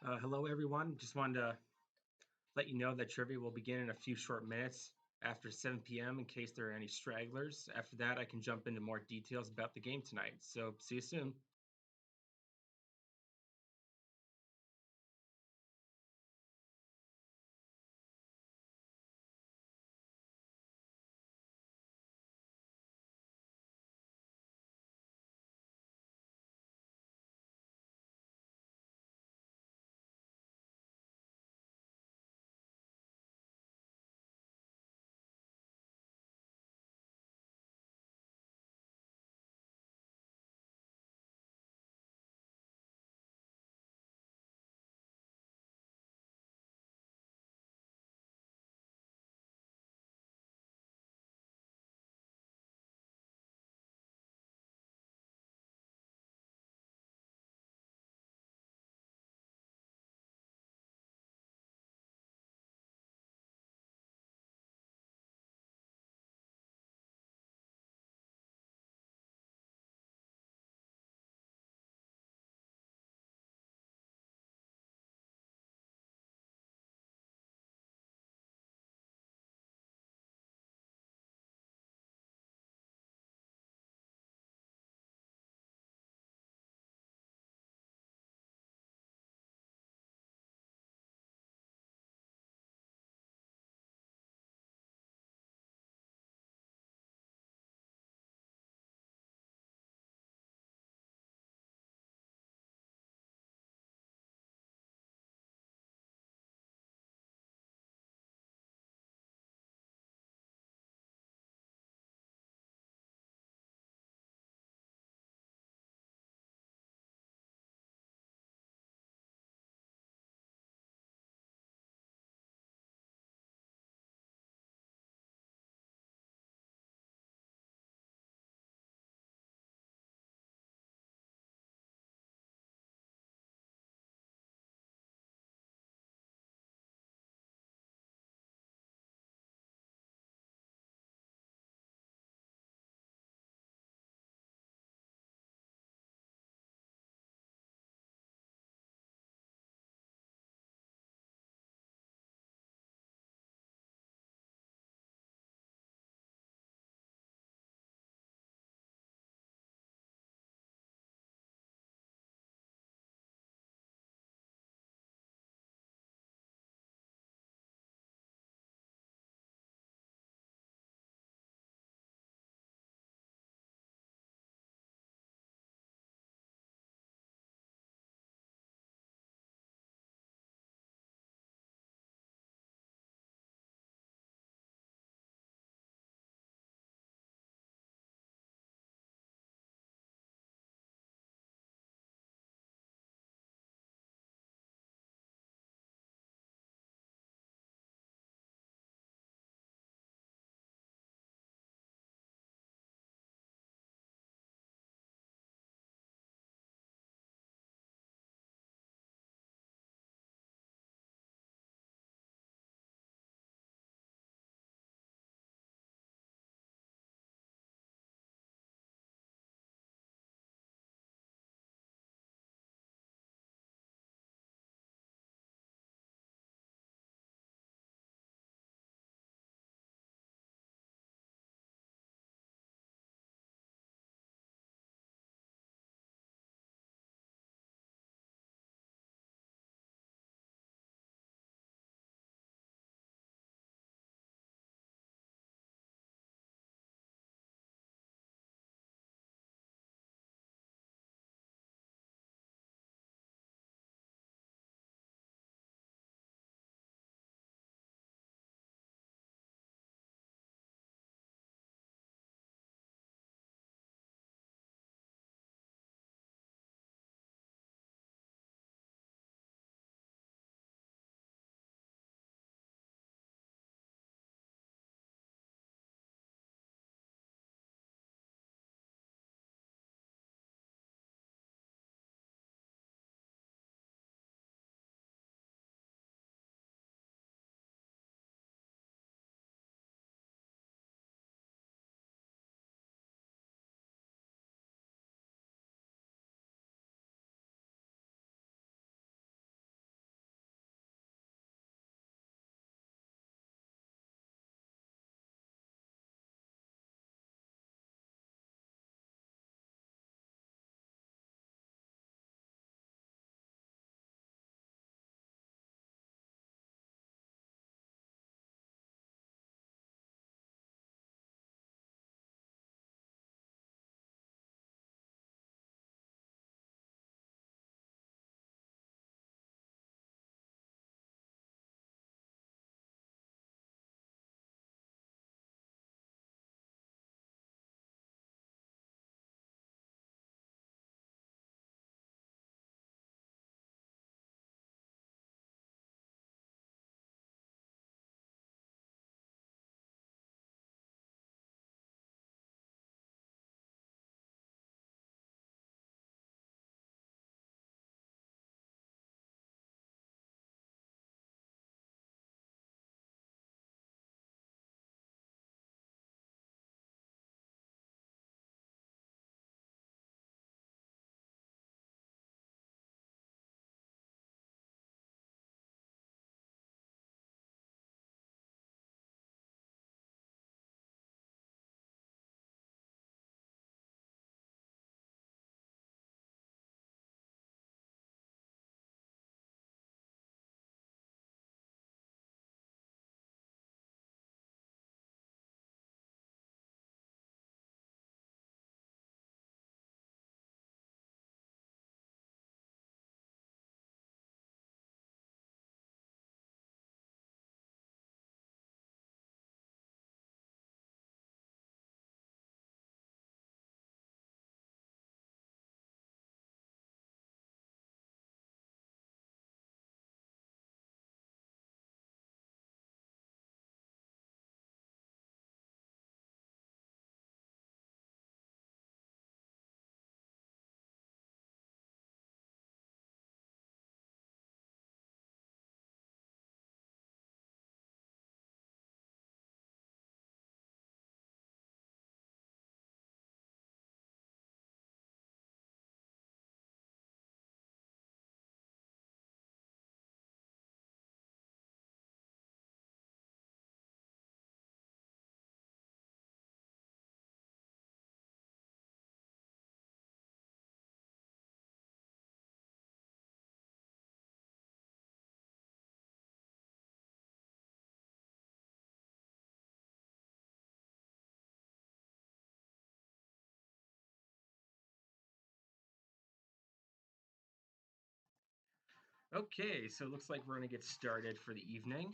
Hello, everyone. Just wanted to let you know that trivia will begin in a few short minutes after 7 p.m. in case there are any stragglers. After that, I can jump into more details about the game tonight. So, see you soon. Okay, so it looks like we're going to get started for the evening.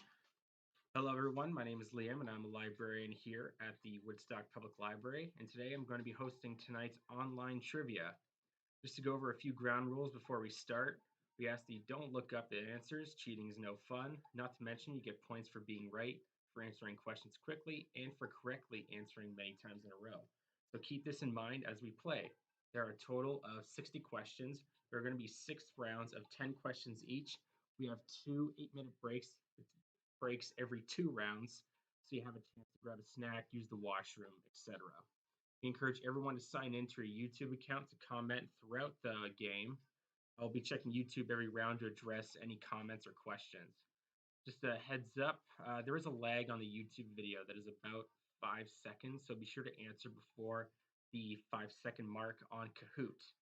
Hello, everyone. My name is Liam, and I'm a librarian here at the Woodstock Public Library. And today I'm going to be hosting tonight's online trivia. Just to go over a few ground rules before we start, we ask that you don't look up the answers. Cheating is no fun. Not to mention, you get points for being right, for answering questions quickly, and for correctly answering many times in a row. So keep this in mind as we play. There are a total of 60 questions. There are going to be 6 rounds of 10 questions each. We have two 8-minute breaks every 2 rounds, so you have a chance to grab a snack, use the washroom, etc. We encourage everyone to sign into your YouTube account to comment throughout the game. I'll be checking YouTube every round to address any comments or questions. Just a heads up, there is a lag on the YouTube video that is about 5 seconds, so be sure to answer before the 5-second mark on Kahoot.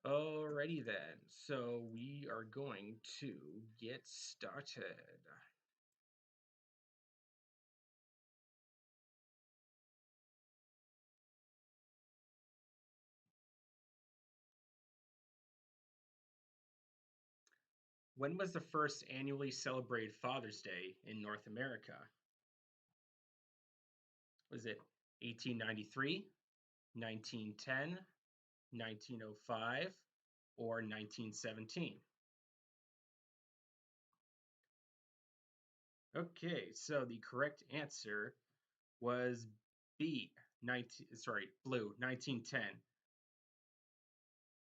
Alrighty then, so we are going to get started. When was the first annually celebrated Father's Day in North America? Was it 1893, 1910, 1905, or 1917? Okay, so the correct answer was B, blue, 1910.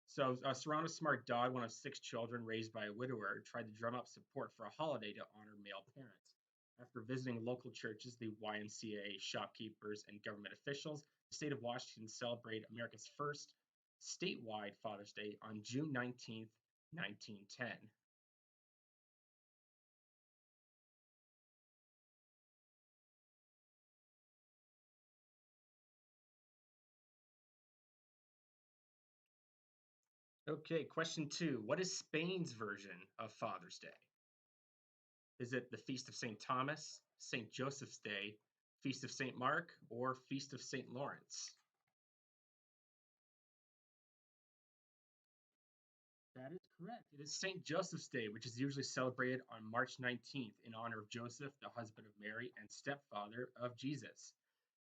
So, Serrano's smart dog, one of 6 children raised by a widower, tried to drum up support for a holiday to honor male parents. After visiting local churches, the YMCA, shopkeepers, and government officials, the state of Washington celebrated America's first statewide Father's Day on June 19th, 1910. Okay, question 2. What is Spain's version of Father's Day? Is it the Feast of St. Thomas, St. Joseph's Day, Feast of St. Mark, or Feast of St. Lawrence? That is correct. It is St. Joseph's Day, which is usually celebrated on March 19th in honor of Joseph, the husband of Mary and stepfather of Jesus.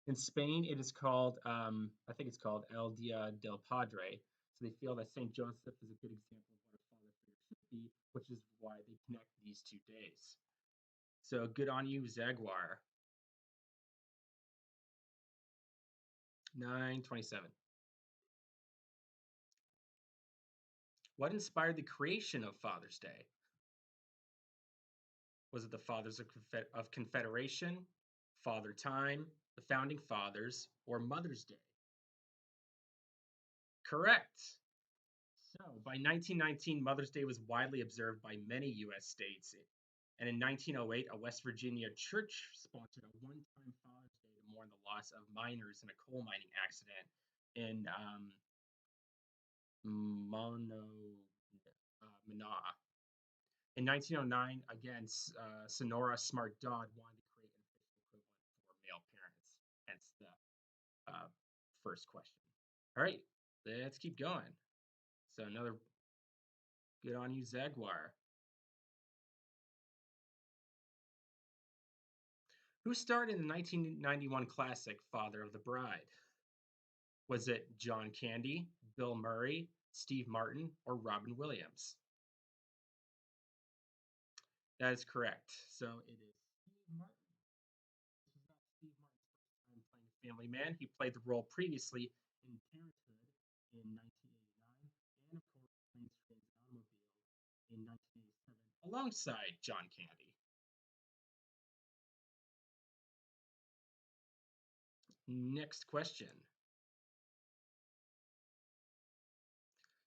In Spain, it is called, I think it's called El Dia del Padre. So they feel that St. Joseph is a good example of what a father figure should be, which is why they connect these 2 days. So good on you, Jaguar. 927. What inspired the creation of Father's Day? Was it the Fathers of Confederation, Father Time, the Founding Fathers, or Mother's Day? Correct. So, by 1919, Mother's Day was widely observed by many U.S. states. And in 1908, a West Virginia church sponsored a one-time Father's Day to mourn the loss of miners in a coal mining accident in Manaw. In 1909, again, Sonora Smart Dog wanted to create an official equivalent for male parents, hence the first question. All right, let's keep going. So another good on you, Jaguar. Who starred in the 1991 classic Father of the Bride? Was it John Candy, Bill Murray, Steve Martin, or Robin Williams? That is correct. So it is Steve Martin. This was not Steve Martin's first time playing Family Man. He played the role previously in Parenthood in 1989, and of course, Planes, Trains, and Automobiles in 1987, alongside John Candy. Next question.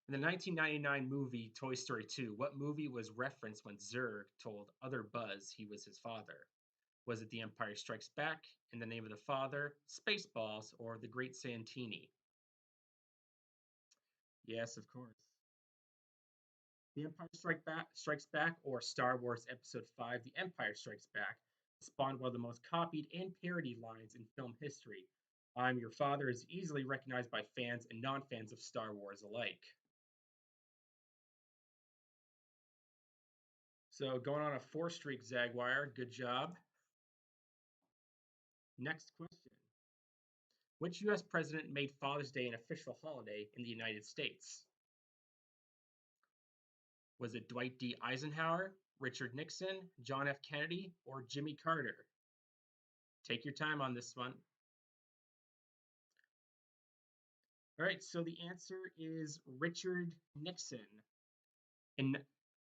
In the 1999 movie Toy Story 2, what movie was referenced when Zerg told other Buzz he was his father? Was it The Empire Strikes Back, In the Name of the Father, Spaceballs, or The Great Santini? Yes, of course. The Empire Strikes Back, or Star Wars Episode 5, The Empire Strikes Back, spawned one of the most copied and parodied lines in film history. I'm your father is easily recognized by fans and non fans of Star Wars alike. So going on a 4 streak, Jaguar. Good job. Next question. Which U.S. president made Father's Day an official holiday in the United States? Was it Dwight D. Eisenhower, Richard Nixon, John F. Kennedy, or Jimmy Carter? Take your time on this one. All right, so the answer is Richard Nixon. In,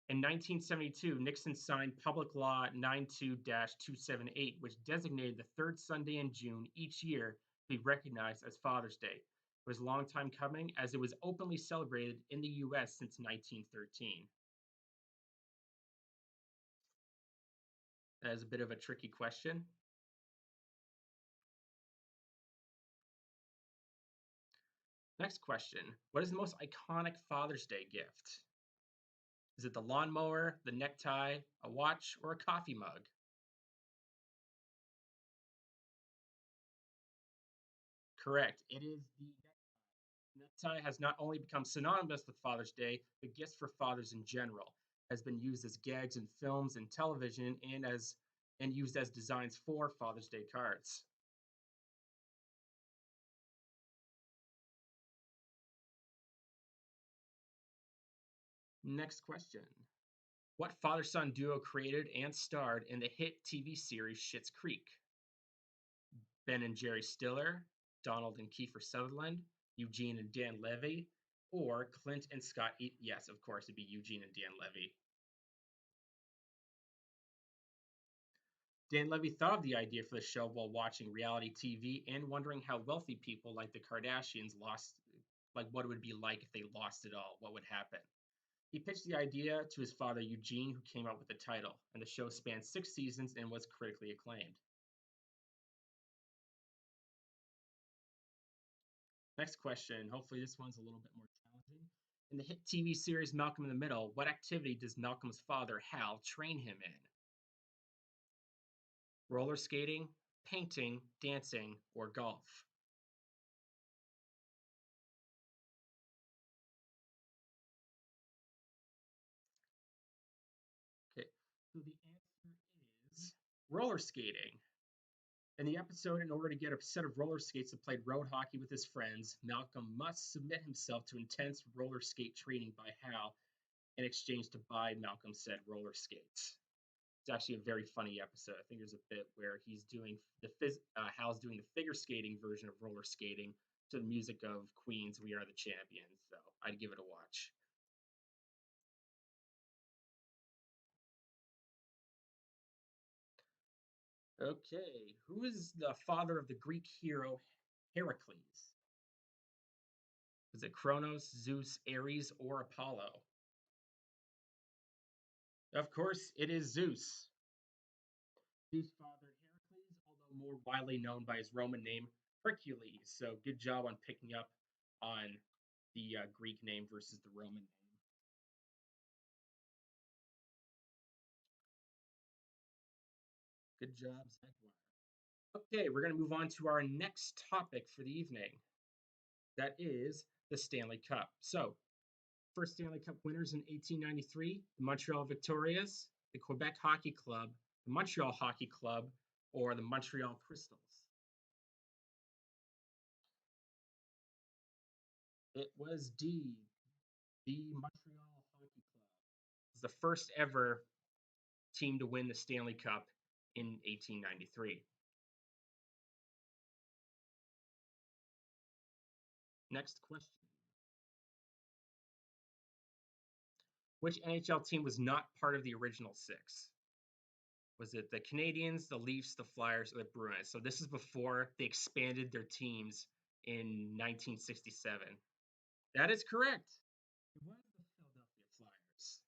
in 1972, Nixon signed Public Law 92-278, which designated the third Sunday in June each year to be recognized as Father's Day. It was a long time coming, as it was openly celebrated in the U.S. since 1913. That is a bit of a tricky question. Next question. What is the most iconic Father's Day gift? Is it the lawnmower, the necktie, a watch, or a coffee mug? Correct. It is the necktie. Has not only become synonymous with Father's Day, but gifts for fathers in general. Has been used as gags in films and television and used as designs for Father's Day cards. Next question. What father-son duo created and starred in the hit TV series Schitt's Creek? Ben and Jerry Stiller, Donald and Kiefer Sutherland, Eugene and Dan Levy, or Clint and Scott. Yes, of course, it'd be Eugene and Dan Levy. Dan Levy thought of the idea for the show while watching reality TV and wondering how wealthy people like the Kardashians lost, like what it would be like if they lost it all, what would happen. He pitched the idea to his father Eugene, who came up with the title, and the show spanned 6 seasons and was critically acclaimed. Next question. Hopefully, this one's a little bit more challenging. In the hit TV series Malcolm in the Middle, what activity does Malcolm's father, Hal, train him in? Roller skating, painting, dancing, or golf? Okay, so the answer is roller skating. In the episode, in order to get a set of roller skates to play road hockey with his friends, Malcolm must submit himself to intense roller skate training by Hal in exchange to buy Malcolm said roller skates. It's actually a very funny episode. I think there's a bit where he's doing Hal's doing the figure skating version of roller skating to the music of Queen's "We Are the Champions." So I'd give it a watch. Okay, who is the father of the Greek hero Heracles? Is it Kronos, Zeus, Ares, or Apollo? Of course, it is Zeus. Zeus fathered Heracles, although more widely known by his Roman name, Hercules. So good job on picking up on the Greek name versus the Roman name. Good job, Zach. Okay, we're going to move on to our next topic for the evening. That is the Stanley Cup. So, first Stanley Cup winners in 1893, the Montreal Victorias, the Quebec Hockey Club, the Montreal Hockey Club, or the Montreal Crystals. It was D, the Montreal Hockey Club. It was the first ever team to win the Stanley Cup in 1893. Next question. Which NHL team was not part of the original six? Was it the Canadiens, the Leafs, the Flyers, or the Bruins? So this is before they expanded their teams in 1967. That is correct. It was the Philadelphia Flyers.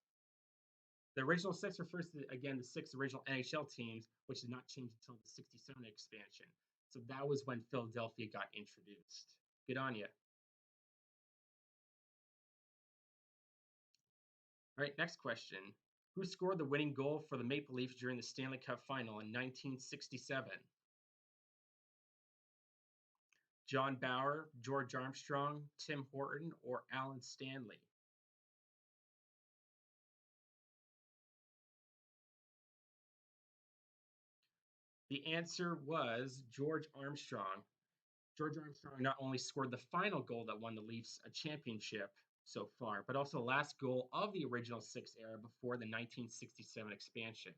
The original six refers to, again, the six original NHL teams, which did not change until the 67 expansion. So that was when Philadelphia got introduced. Good on you. All right, next question. Who scored the winning goal for the Maple Leafs during the Stanley Cup final in 1967? John Bauer, George Armstrong, Tim Horton, or Alan Stanley? The answer was George Armstrong. George Armstrong not only scored the final goal that won the Leafs a championship so far, but also the last goal of the original six era before the 1967 expansion.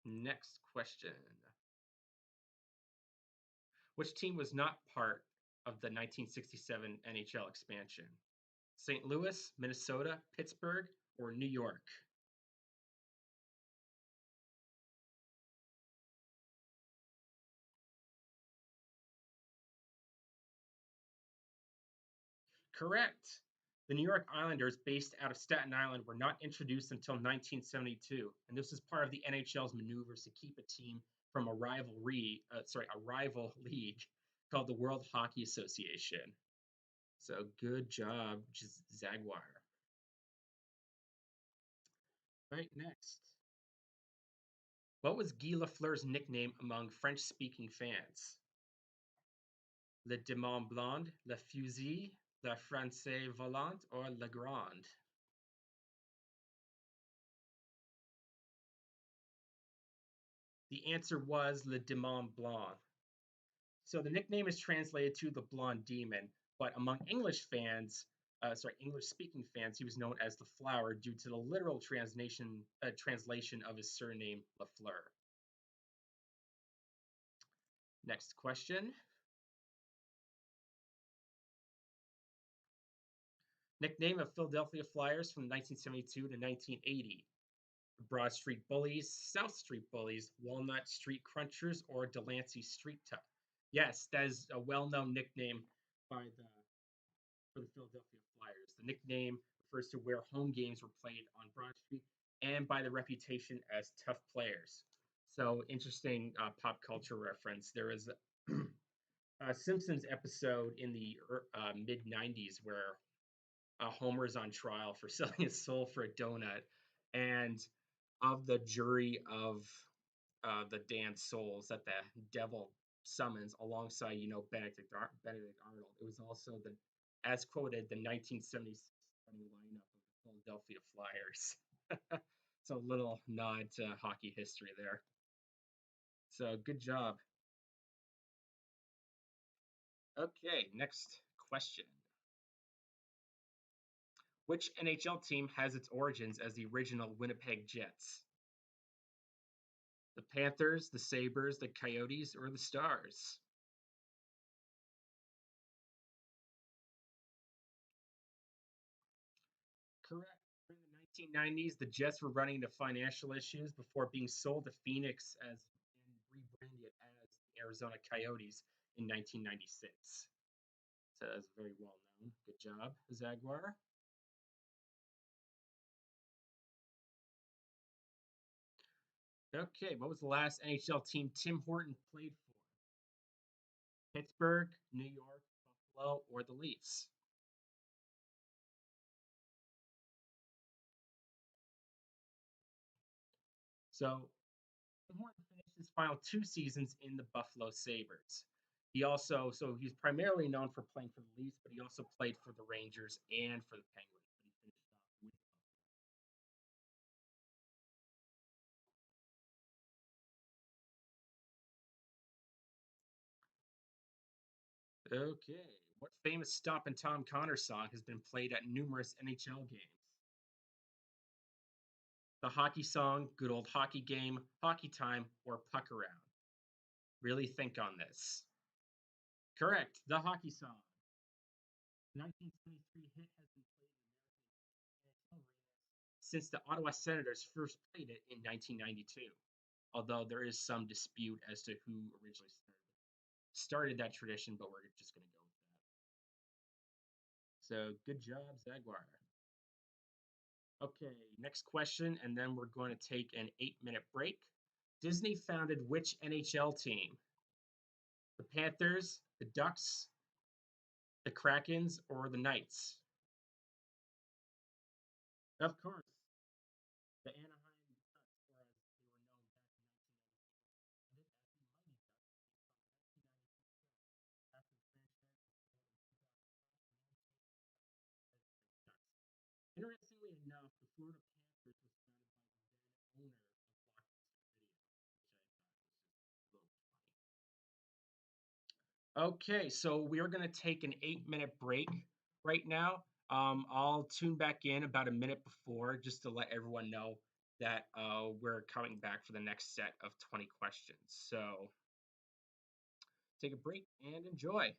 Next question. Which team was not part of the 1967 NHL expansion? St. Louis, Minnesota, Pittsburgh, or New York? Correct. The New York Islanders, based out of Staten Island, were not introduced until 1972, and this is part of the NHL's maneuvers to keep a team from a rival league called the World Hockey Association. So good job, Jaguar. Right, next. What was Guy Lafleur's nickname among French-speaking fans? Le Diamant Blonde, Le Fusil, Le Français Volant, or Le Grand? The answer was Le Diamant Blanc. So the nickname is translated to the Blonde Demon, but among English-speaking fans, he was known as the Flower due to the literal translation of his surname, Lafleur. Next question. Nickname of Philadelphia Flyers from 1972 to 1980. Broad Street Bullies, South Street Bullies, Walnut Street Crunchers, or Delancey Street Tuck. Yes, that is a well-known nickname for the Philadelphia Flyers. The nickname refers to where home games were played on Broad Street and by the reputation as tough players. So interesting pop culture reference. There is a Simpsons episode in the mid '90s where Homer is on trial for selling his soul for a donut, and of the jury of the damned souls that the devil summons alongside, Benedict Arnold. It was also as quoted, the 1976 starting lineup of the Philadelphia Flyers. So a little nod to hockey history there. So good job. Okay, next question. Which NHL team has its origins as the original Winnipeg Jets? The Panthers, the Sabres, the Coyotes, or the Stars? Correct. During the 1990s, the Jets were running into financial issues before being sold to Phoenix and rebranded as the Arizona Coyotes in 1996. So that's very well known. Good job, Jaguar. Okay, what was the last NHL team Tim Horton played for? Pittsburgh, New York, Buffalo, or the Leafs? So Horton finished his final two seasons in the Buffalo Sabres. He's primarily known for playing for the Leafs, but he also played for the Rangers and for the Penguins. But he finished off with Buffalo. Okay, what famous Stop and Tom Connor song has been played at numerous NHL games? The hockey song, Good Old Hockey Game, Hockey Time, or Puck Around? Really think on this. Correct, the hockey song. The 1973 hit has been played in American arenas since the Ottawa Senators first played it in 1992. Although there is some dispute as to who originally started that tradition, but we're just going to go with that. So good job, Jaguar. Okay, next question, and then we're going to take an 8-minute break. Disney founded which NHL team? The Panthers, the Ducks, the Krakens, or the Knights? Of course, the Anaheim Ducks, or as they were known back in 1994, as the Mighty Ducks, after the franchise was sold in 2005 and named Ducks. Interestingly enough, the Florida was founded by the then owner of Blockbuster Video, which I thought was just a little funny. Okay, so we are going to take an 8-minute break right now. I'll tune back in about a minute before just to let everyone know that we're coming back for the next set of 20 questions. So take a break and enjoy.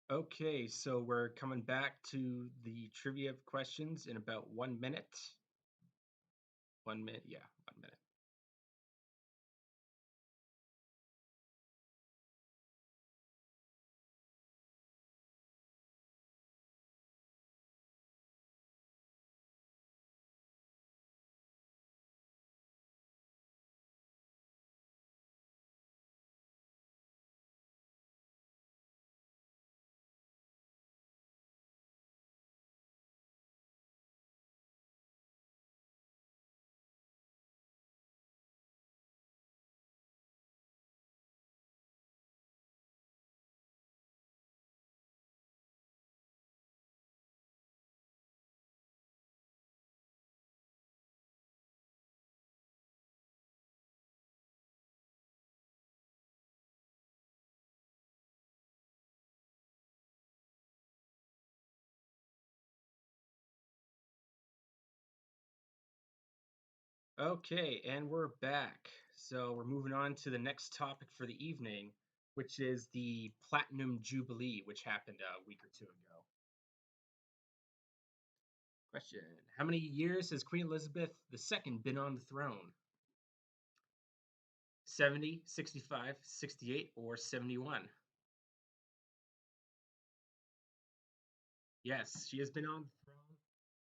Okay, so we're coming back to the trivia questions in about 1 minute. 1 minute, yeah, 1 minute. Okay, and we're back. So we're moving on to the next topic for the evening, which is the Platinum Jubilee, which happened a week or two ago. Question: how many years has Queen Elizabeth II been on the throne? 70, 65, 68, or 71? Yes, she has been on the throne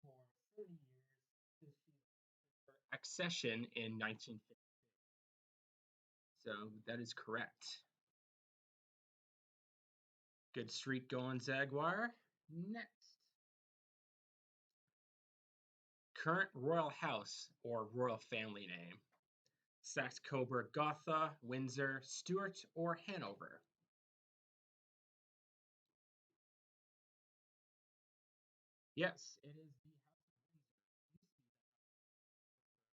for 30 years since her accession in 1950. So that is correct. Good streak going, Jaguar. Next. Current royal house or royal family name: Saxe Coburg Gotha, Windsor, Stuart, or Hanover? Yes, it is the House of Windsor.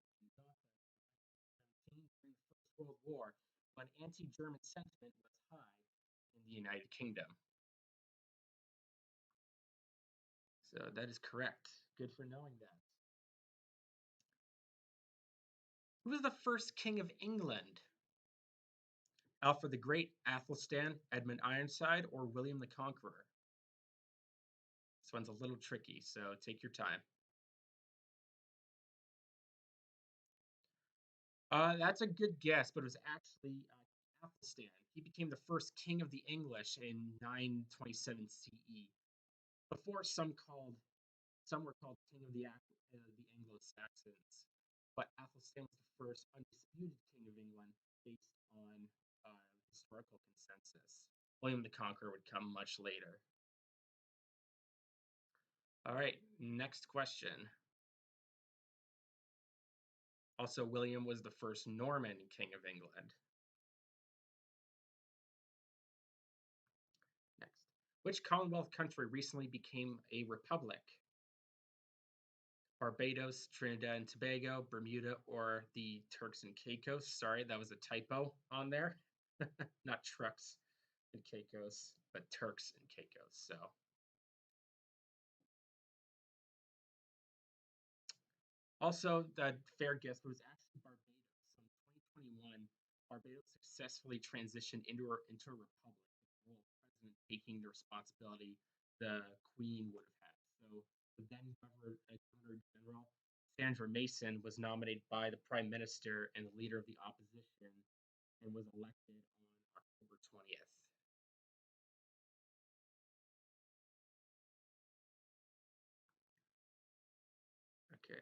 Used to be the House of Gotha during the First World War, when anti-German sentiment was high in the United Kingdom. So that is correct. Good for knowing that. Who was the first king of England? Alfred the Great, Athelstan, Edmund Ironside, or William the Conqueror? This one's a little tricky, so take your time. That's a good guess, but it was actually Athelstan. He became the first king of the English in 927 CE. Before some were called king of the Anglo-Saxons, but Athelstan was the first undisputed king of England based on uh, historical consensus. William the Conqueror would come much later. All right, next question. Also, William was the first Norman king of England. Next. Which Commonwealth country recently became a republic? Barbados, Trinidad and Tobago, Bermuda, or the Turks and Caicos? Sorry, that was a typo on there. Not trucks and Caicos, but Turks and Caicos. So, also, the fair guess was actually Barbados. So in 2021, Barbados successfully transitioned into a republic, with the role of president taking the responsibility the Queen would have had. So the then Governor General Sandra Mason was nominated by the Prime Minister and the leader of the opposition, and was elected on October 20th. Okay.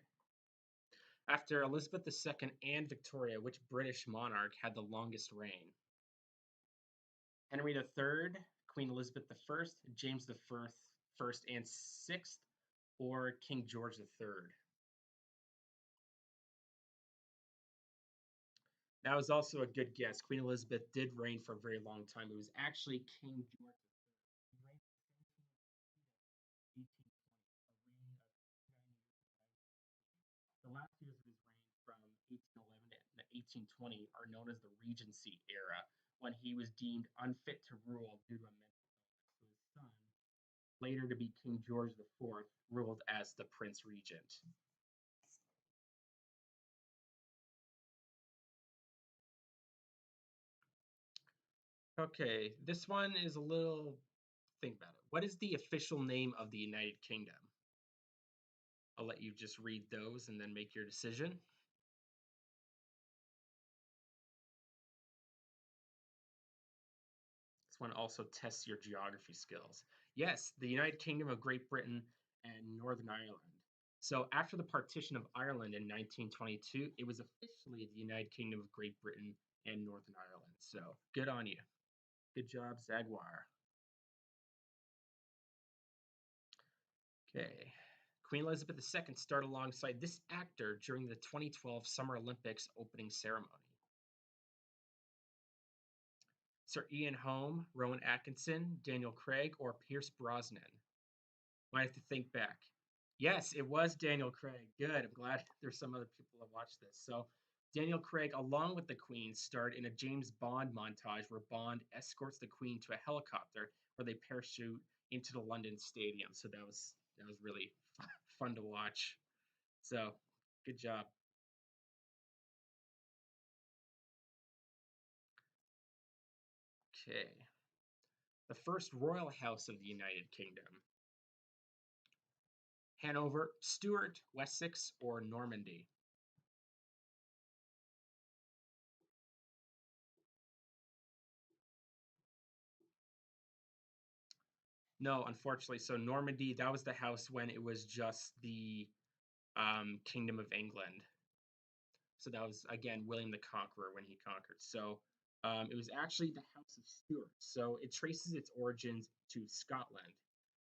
After Elizabeth II and Victoria, which British monarch had the longest reign? Henry III, Queen Elizabeth I, James First and Sixth, or King George III? That was also a good guess. Queen Elizabeth did reign for a very long time. It was actually King George III. He reigned from 1718 to 1820, a reign of 9 years. The last years of his reign, from 1811 to 1820, are known as the Regency era, when he was deemed unfit to rule due to a mental illness. So his son, later to be King George IV, ruled as the Prince Regent. Okay, this one is a little think about it. What is the official name of the United Kingdom? I'll let you just read those and then make your decision. This one also tests your geography skills. Yes, the United Kingdom of Great Britain and Northern Ireland. So after the partition of Ireland in 1922, it was officially the United Kingdom of Great Britain and Northern Ireland. So good on you. Good job, Jaguar. Okay. Queen Elizabeth II starred alongside this actor during the 2012 Summer Olympics opening ceremony. Sir Ian Holm, Rowan Atkinson, Daniel Craig, or Pierce Brosnan? Might have to think back. Yes, it was Daniel Craig. Good. I'm glad there's some other people that watched this. So, Daniel Craig, along with the Queen, starred in a James Bond montage where Bond escorts the Queen to a helicopter where they parachute into the London Stadium. So that was really fun to watch. So, good job. Okay. The first royal house of the United Kingdom. Hanover, Stuart, Wessex, or Normandy? No, unfortunately. So Normandy, that was the house when it was just the Kingdom of England. So that was again William the Conqueror when he conquered. So it was actually the House of Stuart. So it traces its origins to Scotland.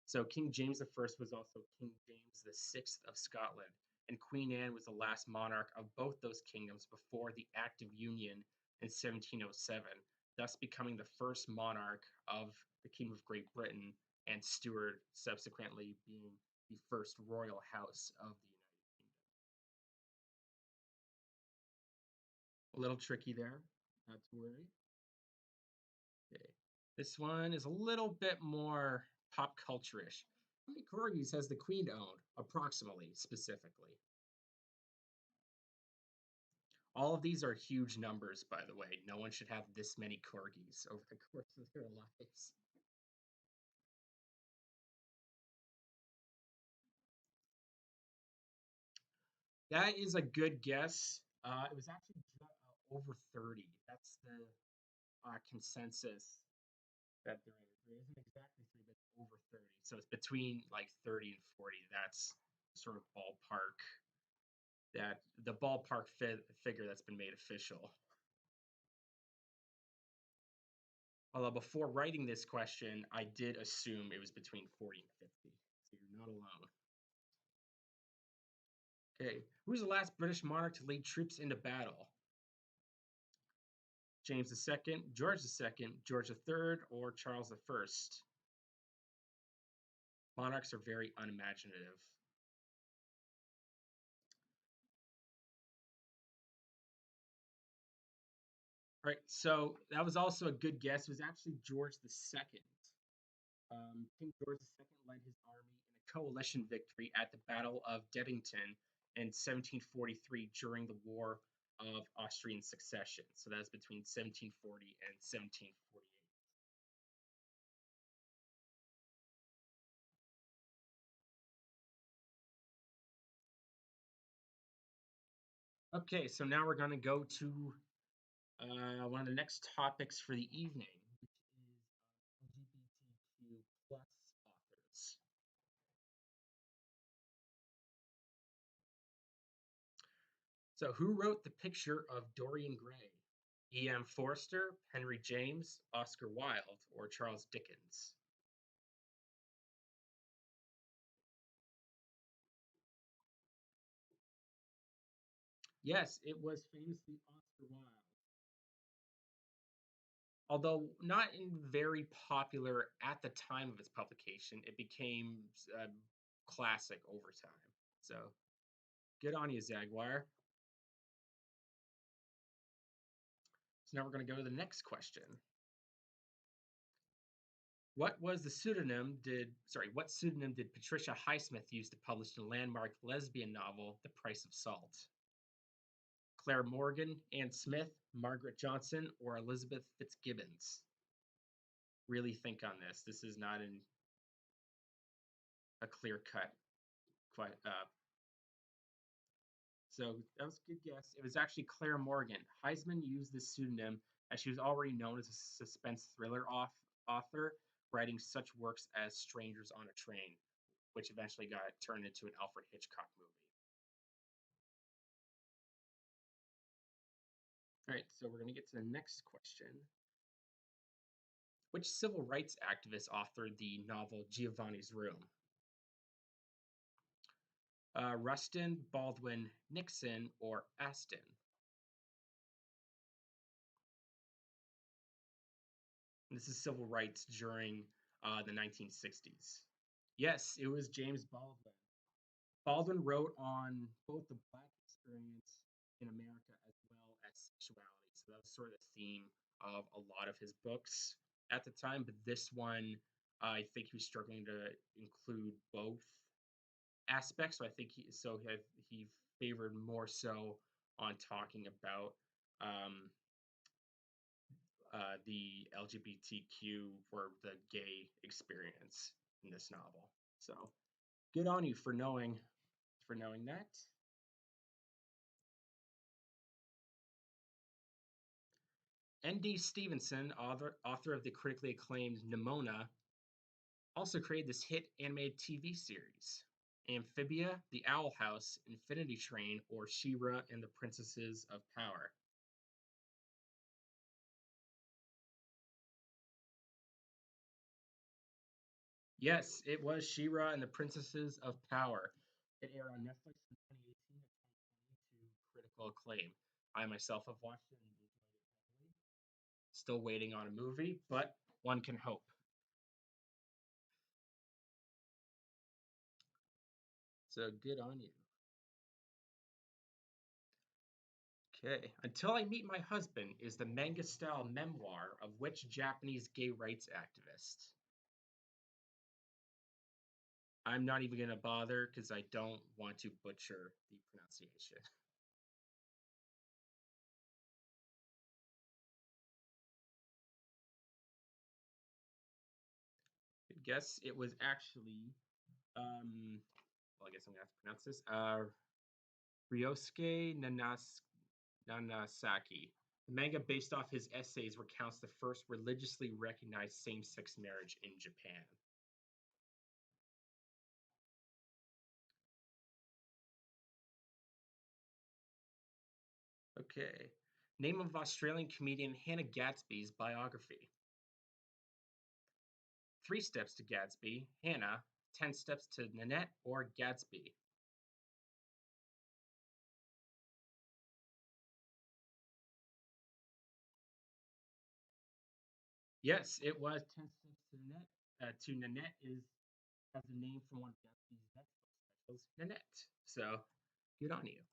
So King James I was also King James VI of Scotland, and Queen Anne was the last monarch of both those kingdoms before the Act of Union in 1707, thus becoming the first monarch of the Kingdom of Great Britain, and Stuart subsequently being the first royal house of the United Kingdom. A little tricky there, not to worry. Okay. This one is a little bit more pop culture-ish. How many corgis has the Queen owned, approximately, specifically? All of these are huge numbers, by the way. No one should have this many corgis over the course of their lives. That is a good guess. It was actually over 30. That's the consensus that there is. There isn't exactly three, but it's over 30. So it's between like 30 and 40. That's sort of ballpark, that the ballpark figure that's been made official. Although before writing this question, I did assume it was between 40 and 50. So you're not alone. Okay, who's the last British monarch to lead troops into battle? James II, George II, George III, or Charles I? Monarchs are very unimaginative. All right, so that was also a good guess. It was actually George II. King George II led his army in a coalition victory at the Battle of Debbington in 1743 during the War of Austrian Succession. So that was between 1740 and 1748. Okay, so now we're going to go to one of the next topics for the evening, which is LGBTQ plus authors. So, who wrote The Picture of Dorian Gray? E.M. Forster, Henry James, Oscar Wilde, or Charles Dickens? Yes, it was famously Oscar Wilde. Although not in very popular at the time of its publication, it became a classic over time. So, good on you, Jaguar. So now we're going to go to the next question. What pseudonym did Patricia Highsmith use to publish the landmark lesbian novel The Price of Salt? Claire Morgan, Anne Smith, Margaret Johnson, or Elizabeth Fitzgibbons? really think on this. This is not a clear cut. So that was a good guess. It was actually Claire Morgan. Heisman used this pseudonym as she was already known as a suspense thriller author, writing such works as Strangers on a Train, which eventually got turned into an Alfred Hitchcock movie. All right, so we're going to get to the next question. Which civil rights activist authored the novel Giovanni's Room? Rustin, Baldwin, Nixon, or Aston? This is civil rights during the 1960s. Yes, it was James Baldwin. Baldwin wrote on both the Black experience in America as well as sexuality. So that was sort of the theme of a lot of his books at the time. But this one, I think he was struggling to include both aspects. So I think he favored more so on talking about the LGBTQ or the gay experience in this novel. So good on you for knowing that. N.D. Stevenson, author of the critically acclaimed Nimona, also created this hit animated TV series. Amphibia, The Owl House, Infinity Train, or She-Ra and the Princesses of Power. Yes, it was She-Ra and the Princesses of Power. It aired on Netflix from 2018 to 2020 to critical acclaim. I myself have watched it and enjoyed it heavily. Still waiting on a movie, but one can hope. So good on you. Okay. Until I Meet My Husband is the manga style memoir of which Japanese gay rights activist? I'm not even going to bother because I don't want to butcher the pronunciation. Good guess. It was actually, well, I guess I'm going to have to pronounce this. Ryosuke Nanasaki. The manga, based off his essays, recounts the first religiously recognized same sex marriage in Japan. Okay. Name of Australian comedian Hannah Gadsby's biography. 3 Steps to Gadsby, Hannah, 10 Steps to Nanette, or Gadsby. Yes, it was 10 Steps to Nanette. Nanette has a name from one of Gatsby's Netflix specials, Nanette. So good on you.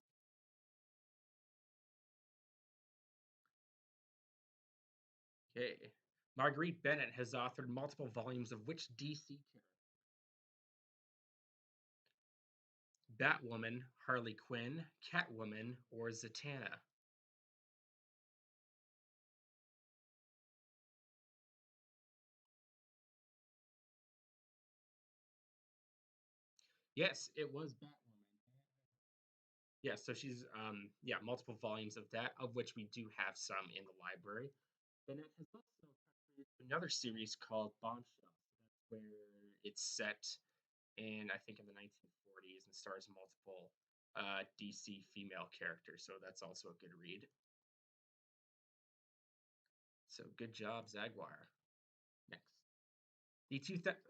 Okay. Marguerite Bennett has authored multiple volumes of which DC character? Batwoman, Harley Quinn, Catwoman, or Zatanna? Yes, it was Batwoman. Yeah, so she's multiple volumes of that, of which we do have some in the library. Bennett has also created another series called Bombshell. That's where it's set in, I think, in the 1940s and stars multiple DC female characters. So that's also a good read. So good job, Zaguar. Next.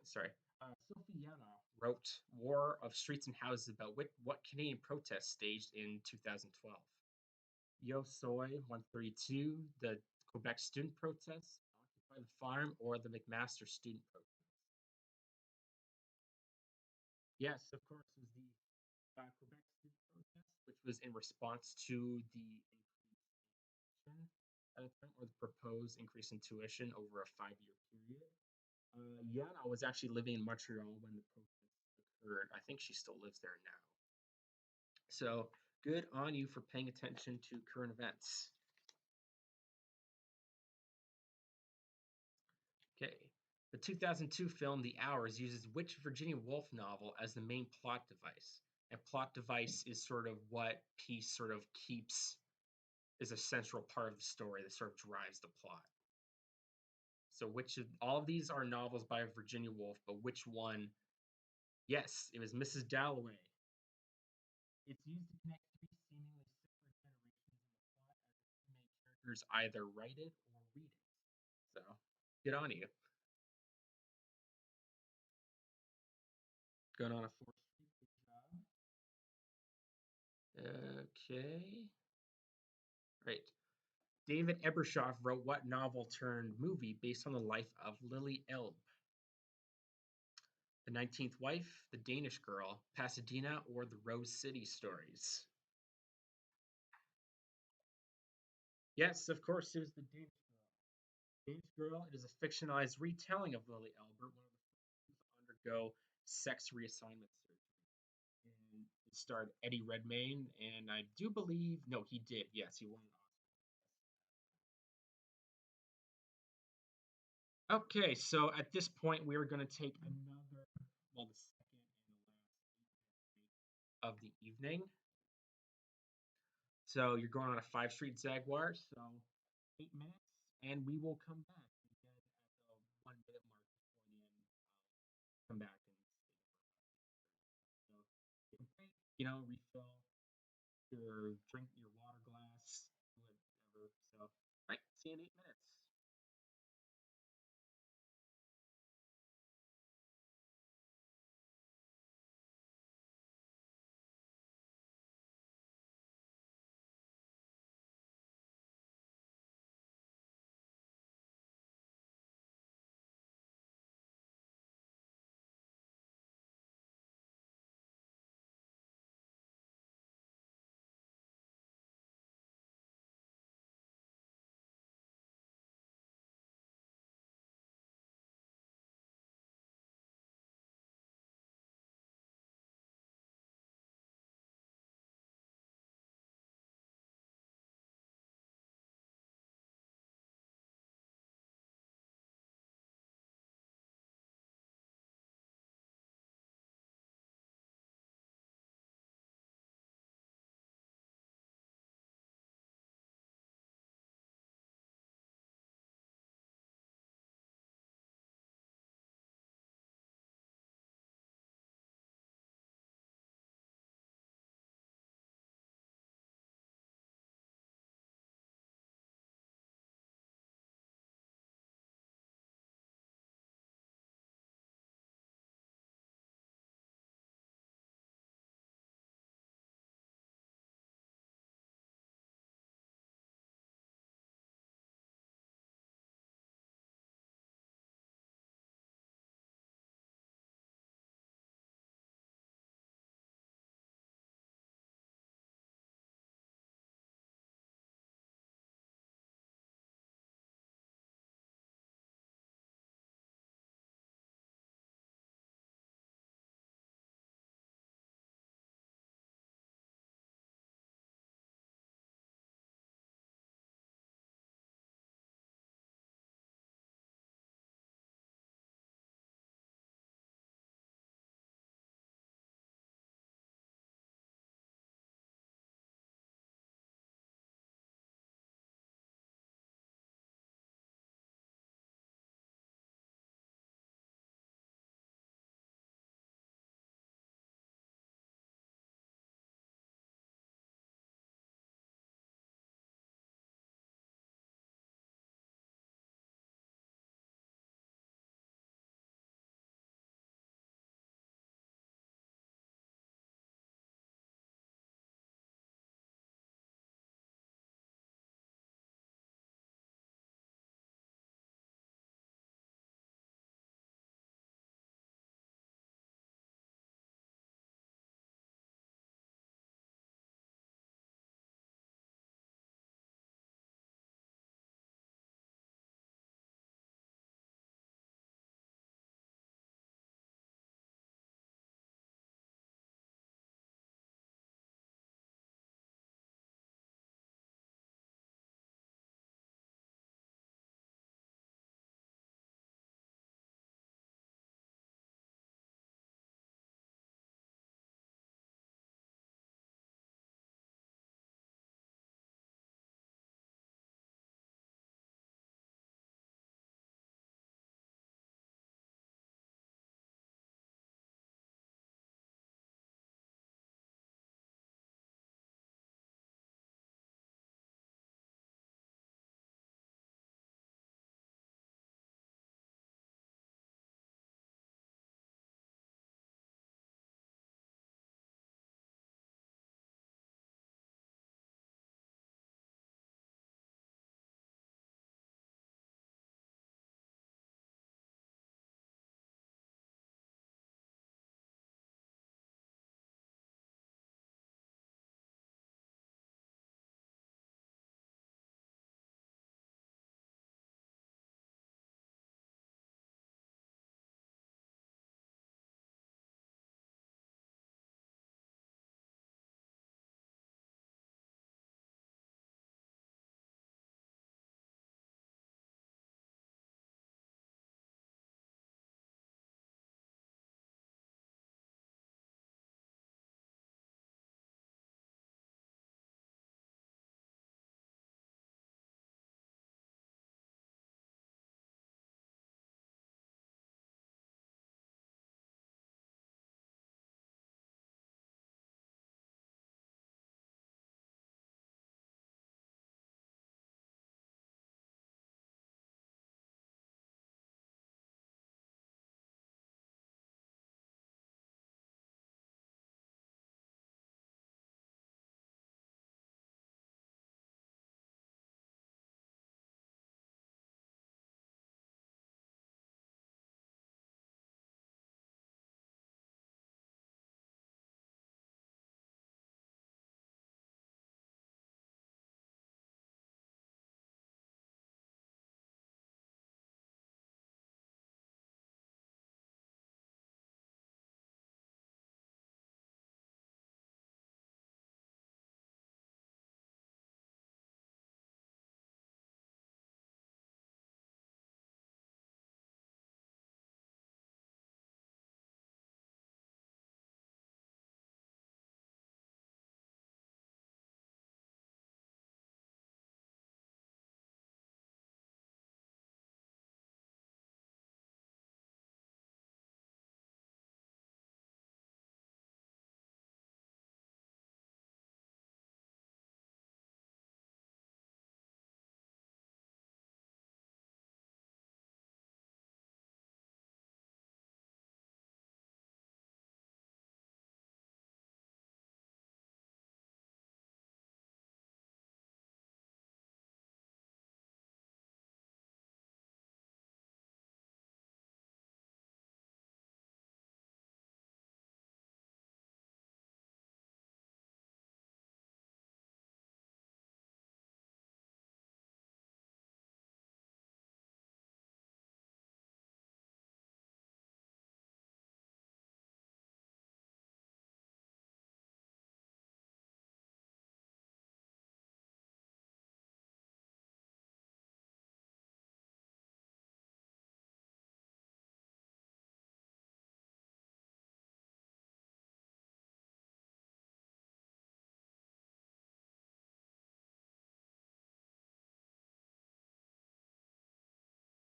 Sophie Yana wrote War of Streets and Houses about what Canadian protests staged in 2012. Yo Soy 132, the Quebec student protests, Occupy the Farm, or the McMaster student protest. Yes, of course, it was the Quebec student protest, which was in response to the increase in tuition at the time, or the proposed increase in tuition over a 5-year period. Yana was actually living in Montreal when the protests occurred. I think she still lives there now. So good on you for paying attention to current events. Okay. The 2002 film The Hours uses which Virginia Woolf novel as the main plot device? And plot device is sort of what piece sort of keeps is a central part of the story that sort of drives the plot. So which of all of these are novels by Virginia Woolf, but which one? Yes, it was Mrs. Dalloway. It's used to connect three seemingly separate generations in the plot as the two main characters either write it or read it. So, good on you. Going on a 4th Street. Good job. Okay. Right. David Ebershoff wrote what novel turned movie based on the life of Lily Elbe? The 19th Wife, The Danish Girl, Pasadena, or The Rose City Stories? Yes, of course, it was The Danish Girl. Danish Girl, it is a fictionalized retelling of Lily Elbert, one of the first to undergo sex reassignment surgery. And it starred Eddie Redmayne, and I do believe, no, he did. Yes, he won an Oscar. Okay, so at this point, we are going to take another, well, the second and the last of the evening. So you're going on a 5 Street Jaguar, so 8 minutes, and we will come back again at the 1 minute mark before the end. I'll come back and so take a break, refill your drink, your water glass, whatever. So, all right, see you in 8 minutes.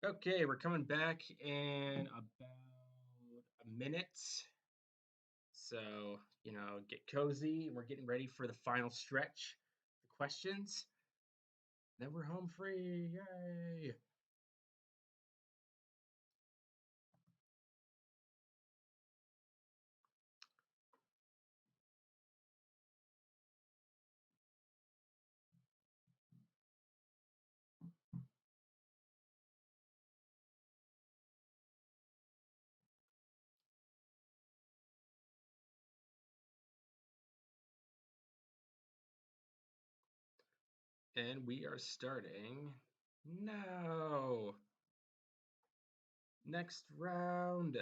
Okay, we're coming back in about a minute. So, get cozy. We're getting ready for the final stretch, the questions. Then we're home free. Yay! And we are starting now. Next round.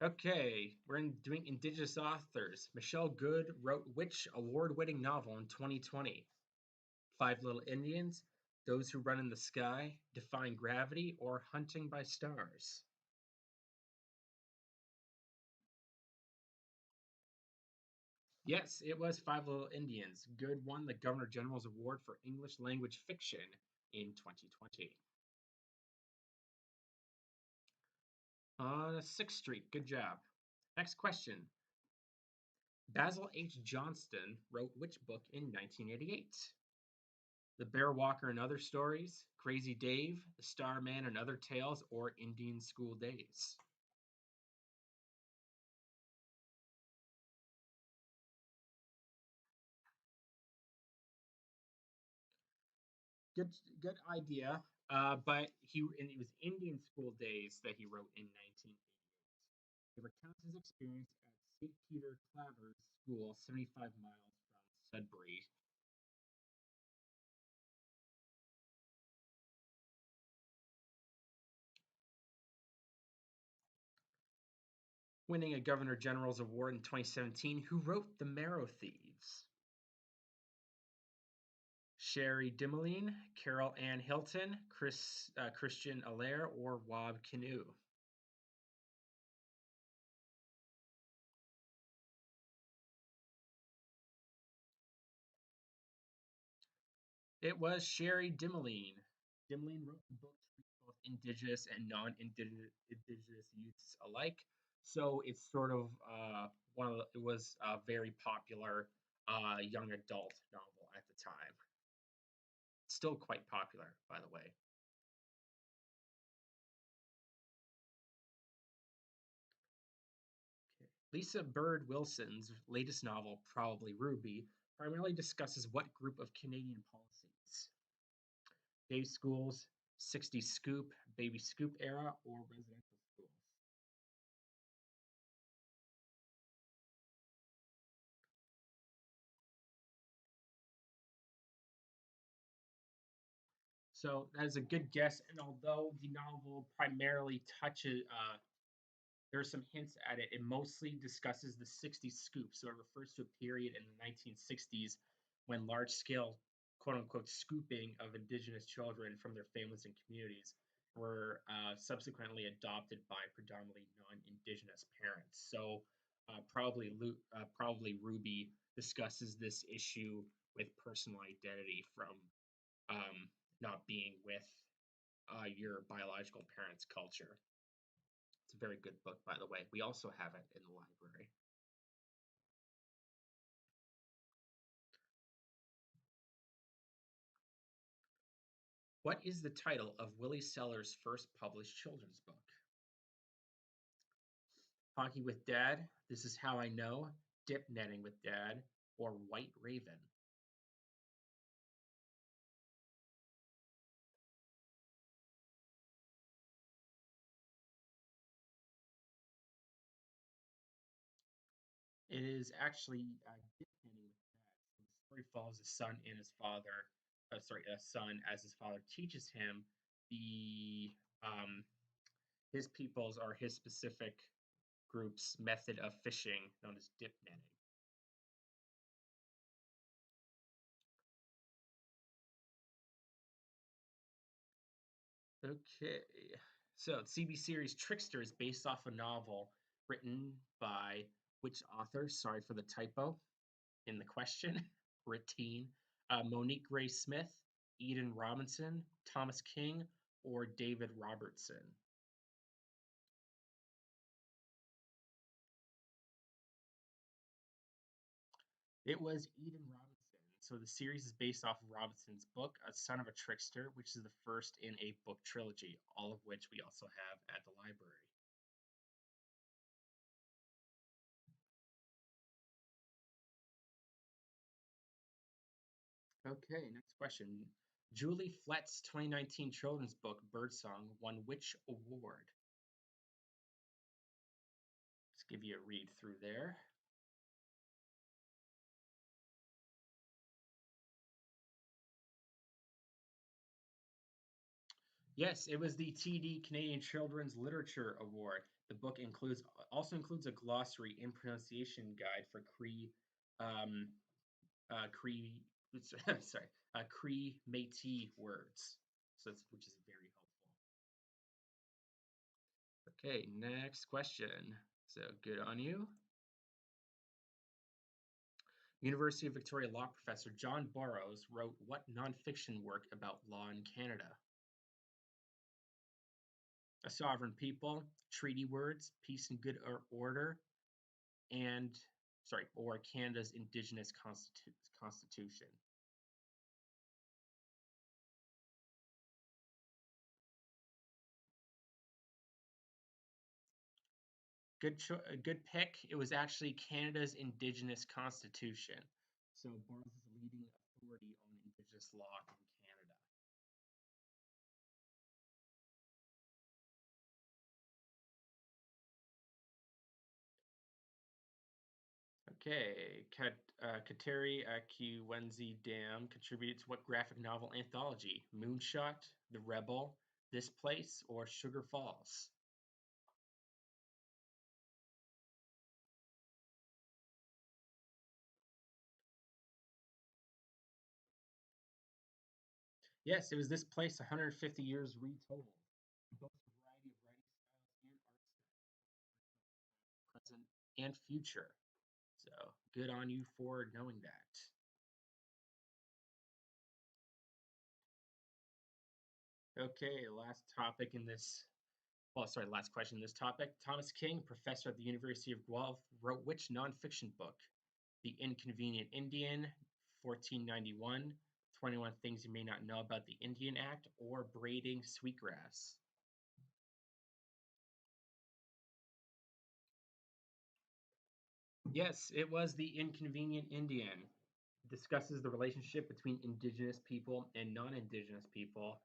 Okay, doing Indigenous authors. Michelle Good wrote which award-winning novel in 2020? Five Little Indians, Those Who Run in the Sky, Defying Gravity, or Hunting by Stars? Yes, it was Five Little Indians. Good won the Governor General's Award for English Language Fiction in 2020. On 6th Street, good job. Next question. Basil H. Johnston wrote which book in 1988? The Bear Walker and Other Stories, Crazy Dave, The Starman and Other Tales, or Indian School Days? Good, good idea. But it was Indian School Days that he wrote in 1988. It recounts his experience at St. Peter Claver's School, 75 miles from Sudbury. Winning a Governor General's Award in 2017, who wrote The Marrow Thieves? Sherry Dimeline, Carol Ann Hilton, Christian Allaire, or Wab Kinew? It was Sherry Dimeline. Dimeline wrote the book to both Indigenous and non-Indigenous youths alike. So it's sort of it was a very popular young adult novel at the time. Still quite popular, by the way. Okay. Lisa Bird Wilson's latest novel, Probably Ruby, primarily discusses what group of Canadian policies? Day schools, 60s scoop, baby scoop era, or residential schools? So that is a good guess. And although the novel primarily touches, there are some hints at it. It mostly discusses the 60s scoop. So it refers to a period in the 1960s when large scale, quote unquote, scooping of Indigenous children from their families and communities were subsequently adopted by predominantly non Indigenous parents. So probably Ruby discusses this issue with personal identity from not being with your biological parents' culture. It's a very good book, by the way. We also have it in the library. What is the title of Willie Sellers' first published children's book? Hockey with Dad, This Is How I Know, Dip Netting with Dad, or White Raven? It is actually Dip Netting with Dad. So the story follows a son and his father, a son as his father teaches him the his people's or his specific group's method of fishing known as dip netting. Okay. So, CB series Trickster is based off a novel written by which author? Sorry for the typo in the question. Rittine. Monique Gray Smith, Eden Robinson, Thomas King, or David Robertson? It was Eden Robinson. So the series is based off of Robinson's book, A Son of a Trickster, which is the first in a book trilogy, all of which we also have at the library. Okay, next question. Julie Flett's 2019 children's book, Birdsong, won which award? Let's give you a read through there. Yes, it was the TD Canadian Children's Literature Award. The book also includes a glossary and pronunciation guide for Cree, um, Cree, sorry, Cree Métis words. Which is very helpful. Okay, next question. So good on you. University of Victoria law professor John Burroughs wrote what nonfiction work about law in Canada? A Sovereign People, Treaty Words, Peace and Good Order, and or Canada's Indigenous Constitution. Good pick. It was actually Canada's Indigenous Constitution. So Burroughs is a leading authority on Indigenous law in Canada. Okay, Kateri Akiwenzi Dam contributed to what graphic novel anthology? Moonshot, The Rebel, This Place, or Sugar Falls? Yes, it was This Place, 150 years retold. It boasts a variety of writing styles and art styles, present and future. So good on you for knowing that. Okay, last question in this topic. Thomas King, professor at the University of Guelph, wrote which nonfiction book? The Inconvenient Indian, 1491, 21 Things You May Not Know About the Indian Act, or Braiding Sweetgrass? Yes, it was The Inconvenient Indian. It discusses the relationship between indigenous people and non-indigenous people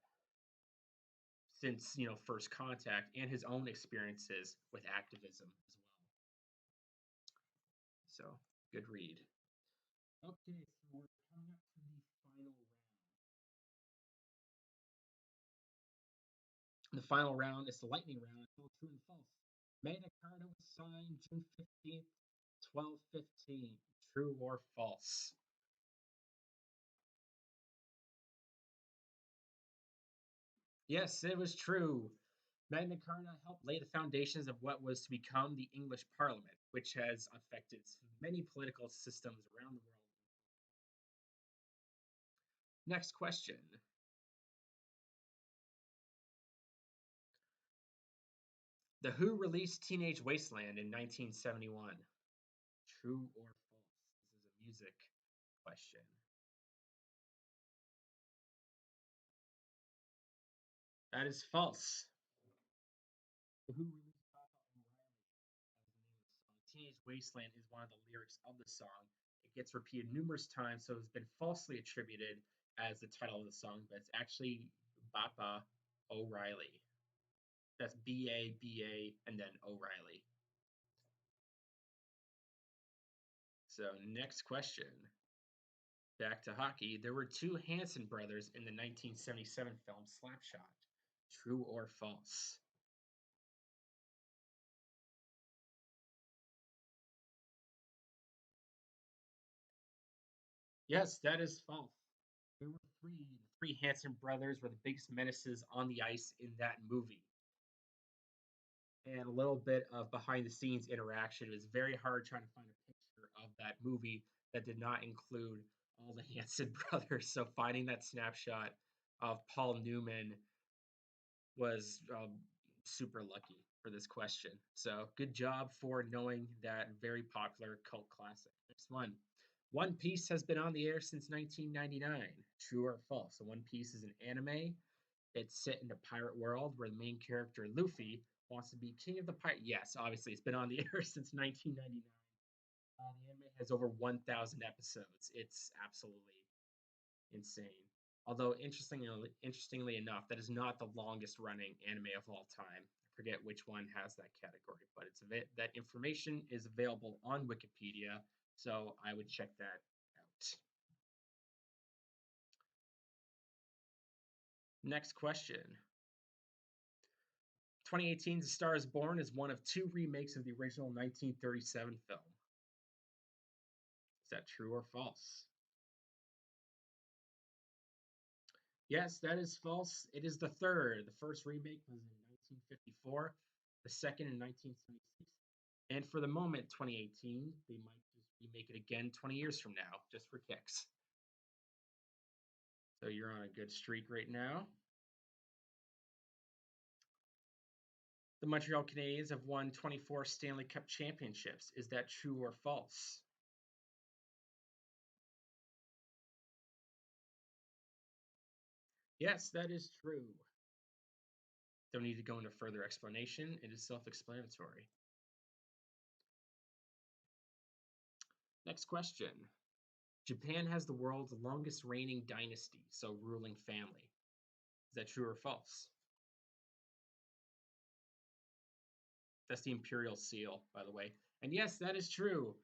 since, first contact and his own experiences with activism as well. So, good read. Okay, so we're coming up to the final round. The final round is the lightning round. It's all true and false. Magna Carta was signed June 15th, 1215. True or false? Yes, it was true. Magna Carta helped lay the foundations of what was to become the English Parliament, which has affected many political systems around the world. Next question. The Who released Teenage Wasteland in 1971. True or false? This is a music question. That is false. The Who released Papa O'Reilly as the name of the song. Teenage Wasteland is one of the lyrics of the song. It gets repeated numerous times, so it's been falsely attributed as the title of the song, but it's actually Papa O'Reilly. That's BA, and then O'Reilly. So, next question. Back to hockey. There were two Hanson brothers in the 1977 film Slapshot. True or false? Yes, that is false. There were three. The three Hanson brothers were the biggest menaces on the ice in that movie. And a little bit of behind the scenes interaction. It was very hard trying to find a picture of that movie that did not include all the Hanson brothers. So finding that snapshot of Paul Newman was super lucky for this question. So good job for knowing that very popular cult classic. Next one. One Piece has been on the air since 1999. True or false? So One Piece is an anime. It's set in a pirate world where the main character Luffy wants to be king of the pirate. Yes, obviously it's been on the air since 1999. The anime has over 1,000 episodes. It's absolutely insane. Although interestingly enough, that is not the longest running anime of all time. I forget which one has that category, but that information is available on Wikipedia, so I would check that out. Next question. 2018's A Star is Born is one of two remakes of the original 1937 film. Is that true or false? Yes, that is false. It is the third. The first remake was in 1954, the second in 1976, and for the moment, 2018, they might just remake it again 20 years from now, just for kicks. So you're on a good streak right now. The Montreal Canadiens have won 24 Stanley Cup championships. Is that true or false? Yes, that is true. Don't need to go into further explanation. It is self-explanatory. Next question. Japan has the world's longest reigning dynasty, so ruling family. Is that true or false? That's the imperial seal, by the way. And yes, that is true.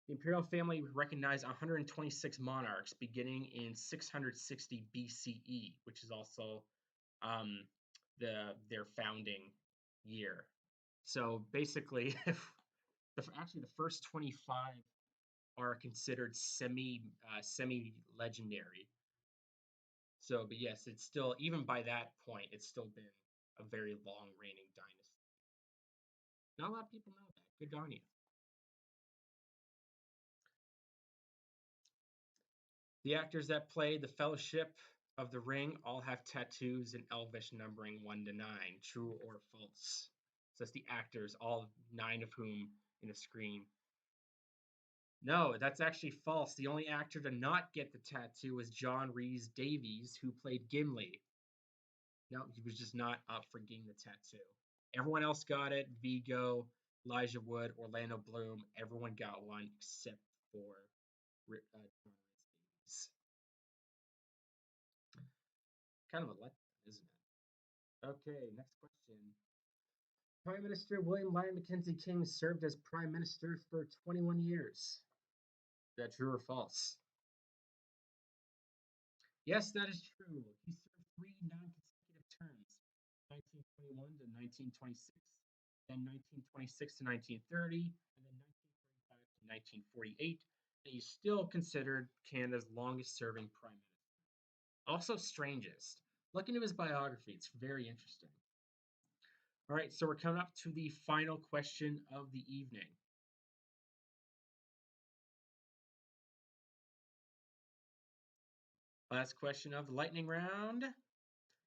The imperial family recognized 126 monarchs beginning in 660 BCE, which is also their founding year. So basically, actually the first 25 are considered semi legendary. So, but yes, it's still, even by that point, it's still been a very long reigning dynasty. Not a lot of people know that. Good on you. The actors that play the Fellowship of the Ring all have tattoos in Elvish numbering 1 to 9. True or false? So that's the actors, all 9 of whom in the screen. No, that's actually false. The only actor to not get the tattoo was John Rhys Davies, who played Gimli. No, he was just not up for getting the tattoo. Everyone else got it. Vigo, Elijah Wood, Orlando Bloom. Everyone got one except for John Rhys Davies. Kind of a letdown, isn't it? Okay, next question. Prime Minister William Lyon Mackenzie King served as Prime Minister for 21 years. Is that true or false? Yes, that is true. He served 3 non-consecutive terms, 1921 to 1926, then 1926 to 1930, and then 1935 to 1948. And he's still considered Canada's longest-serving prime minister. Also strangest. Look into his biography. It's very interesting. All right, so we're coming up to the final question of the evening. Last question of the lightning round.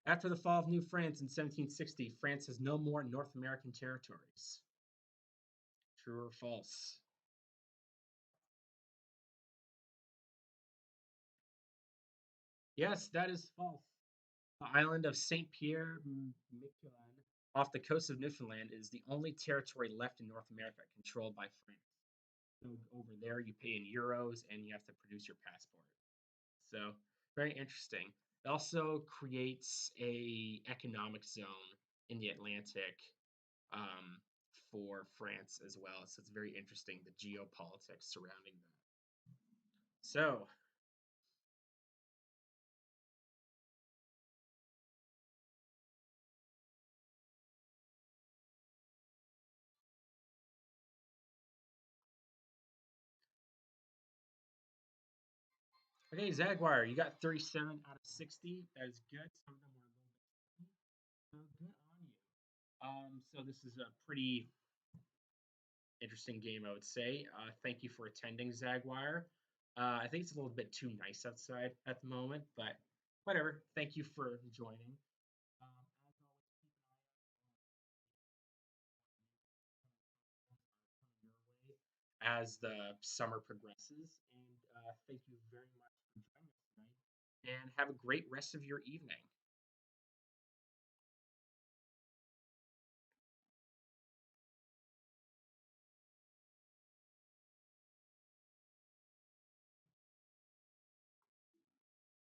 After the fall of New France in 1760, France has no more North American territories. True or false? Yes, that is false. The island of St. Pierre Miquelon off the coast of Newfoundland is the only territory left in North America controlled by France. So over there, you pay in euros and you have to produce your passport. So very interesting. It also creates a economic zone in the Atlantic um, for France as well. So it's very interesting, the geopolitics surrounding that. So, okay, Jaguar, you got 37 out of 60. That is good. Some of them were a little bit so good on you. So this is a pretty interesting game, I would say. Thank you for attending, Jaguar. I think it's a little bit too nice outside at the moment, but whatever. Thank you for joining. As the summer progresses, and thank you very much for joining us tonight. And have a great rest of your evening.